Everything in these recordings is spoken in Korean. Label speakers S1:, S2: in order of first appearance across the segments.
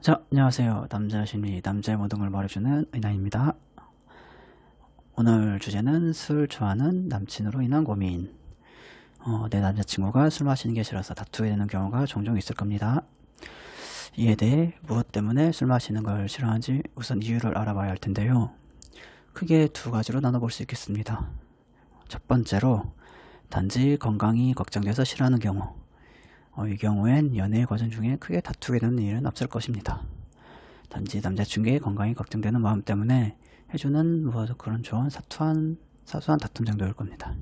S1: 자, 안녕하세요. 남자 심리, 남자의 모든 걸 말해주는 의나입니다. 오늘 주제는 술 좋아하는 남친으로 인한 고민. 내 남자친구가 술 마시는 게 싫어서 다투게 되는 경우가 종종 있을 겁니다. 이에 대해 무엇 때문에 술 마시는 걸 싫어하는지 우선 이유를 알아봐야 할 텐데요. 크게 두 가지로 나눠볼 수 있겠습니다. 첫 번째로, 단지 건강이 걱정돼서 싫어하는 경우. 이 경우엔 연애 과정 중에 크게 다투게 되는 일은 없을 것입니다. 단지 남자친구의 건강이 걱정되는 마음 때문에 해주는 그런 좋은 사소한 다툼 정도일 겁니다.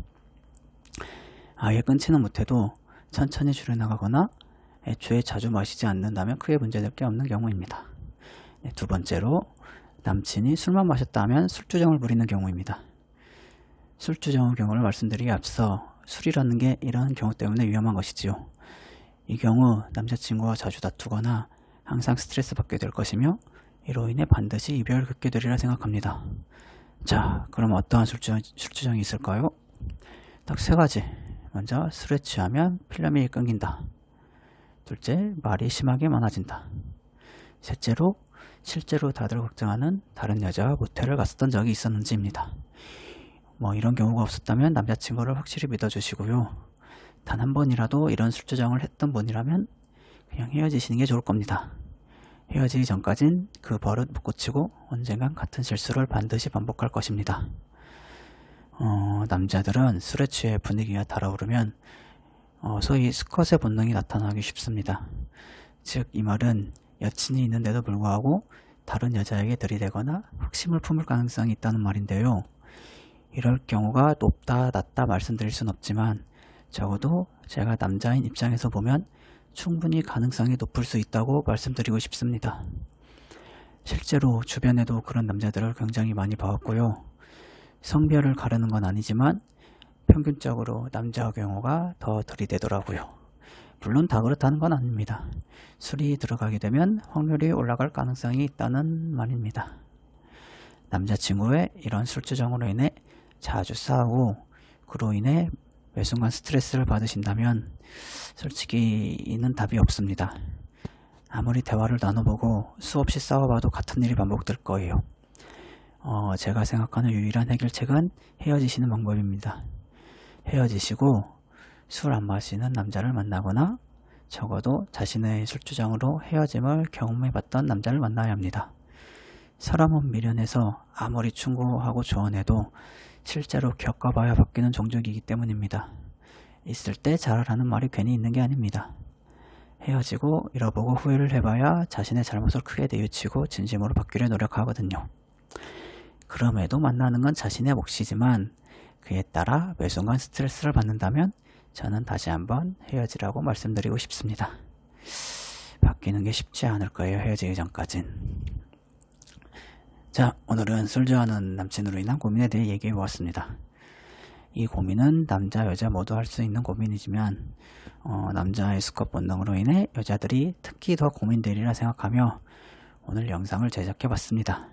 S1: 아예 끊지는 못해도 천천히 줄여나가거나 애초에 자주 마시지 않는다면 크게 문제될 게 없는 경우입니다. 두 번째로, 남친이 술만 마셨다 하면 술주정을 부리는 경우입니다. 술주정 경우를 말씀드리기 앞서 술이라는 게 이런 경우 때문에 위험한 것이지요. 이 경우 남자친구와 자주 다투거나 항상 스트레스 받게 될 것이며 이로 인해 반드시 이별을 겪게 되리라 생각합니다. 자, 그럼 어떠한 술주정이 있을까요? 딱 세 가지. 먼저, 술에 취하면 필름이 끊긴다. 둘째, 말이 심하게 많아진다. 셋째로, 실제로 다들 걱정하는 다른 여자와 모텔을 갔었던 적이 있었는지입니다. 이런 경우가 없었다면 남자친구를 확실히 믿어주시고요. 단 한 번이라도 이런 술주정을 했던 분이라면 그냥 헤어지시는 게 좋을 겁니다. 헤어지기 전까진 그 버릇 못 고치고 언젠간 같은 실수를 반드시 반복할 것입니다. 남자들은 술에 취해 분위기가 달아오르면 소위 수컷의 본능이 나타나기 쉽습니다. 즉, 이 말은 여친이 있는데도 불구하고 다른 여자에게 들이대거나 확심을 품을 가능성이 있다는 말인데요. 이럴 경우가 높다 낮다 말씀드릴 순 없지만 적어도 제가 남자인 입장에서 보면 충분히 가능성이 높을 수 있다고 말씀드리고 싶습니다. 실제로 주변에도 그런 남자들을 굉장히 많이 봐왔고요. 성별을 가르는 건 아니지만 평균적으로 남자 경우가 더 들이대더라고요. 물론 다 그렇다는 건 아닙니다. 술이 들어가게 되면 확률이 올라갈 가능성이 있다는 말입니다. 남자친구의 이런 술주정으로 인해 자주 싸우고 그로 인해 매 순간 스트레스를 받으신다면 솔직히 이는 답이 없습니다. 아무리 대화를 나눠보고 수없이 싸워봐도 같은 일이 반복될 거예요. 제가 생각하는 유일한 해결책은 헤어지시는 방법입니다. 헤어지시고 술 안 마시는 남자를 만나거나 적어도 자신의 술주정으로 헤어짐을 경험해봤던 남자를 만나야 합니다. 사람은 미련해서 아무리 충고하고 조언해도 실제로 겪어봐야 바뀌는 종족이기 때문입니다. 있을 때 잘하라는 말이 괜히 있는 게 아닙니다. 헤어지고 잃어보고 후회를 해봐야 자신의 잘못을 크게 뉘우치고 진심으로 바뀌려 노력하거든요. 그럼에도 만나는 건 자신의 몫이지만 그에 따라 매 순간 스트레스를 받는다면 저는 다시 한번 헤어지라고 말씀드리고 싶습니다. 바뀌는 게 쉽지 않을 거예요, 헤어지기 전까진. 자, 오늘은 술 좋아하는 남친으로 인한 고민에 대해 얘기해 보았습니다. 이 고민은 남자, 여자 모두 할 수 있는 고민이지만 남자의 수컷 본능으로 인해 여자들이 특히 더 고민되리라 생각하며 오늘 영상을 제작해 봤습니다.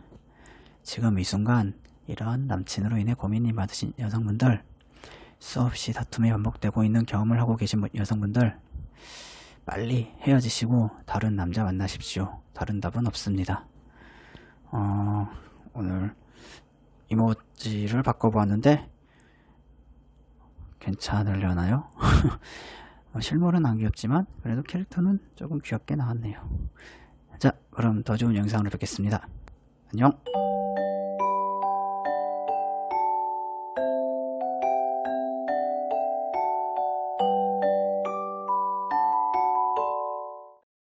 S1: 지금 이 순간 이러한 남친으로 인해 고민이 많으신 여성분들, 수없이 다툼이 반복되고 있는 경험을 하고 계신 여성분들, 빨리 헤어지시고 다른 남자 만나십시오. 다른 답은 없습니다. 오늘 이모지를 바꿔보았는데 괜찮으려나요? 실물은 안 귀엽지만 그래도 캐릭터는 조금 귀엽게 나왔네요. 자, 그럼 더 좋은 영상으로 뵙겠습니다. 안녕.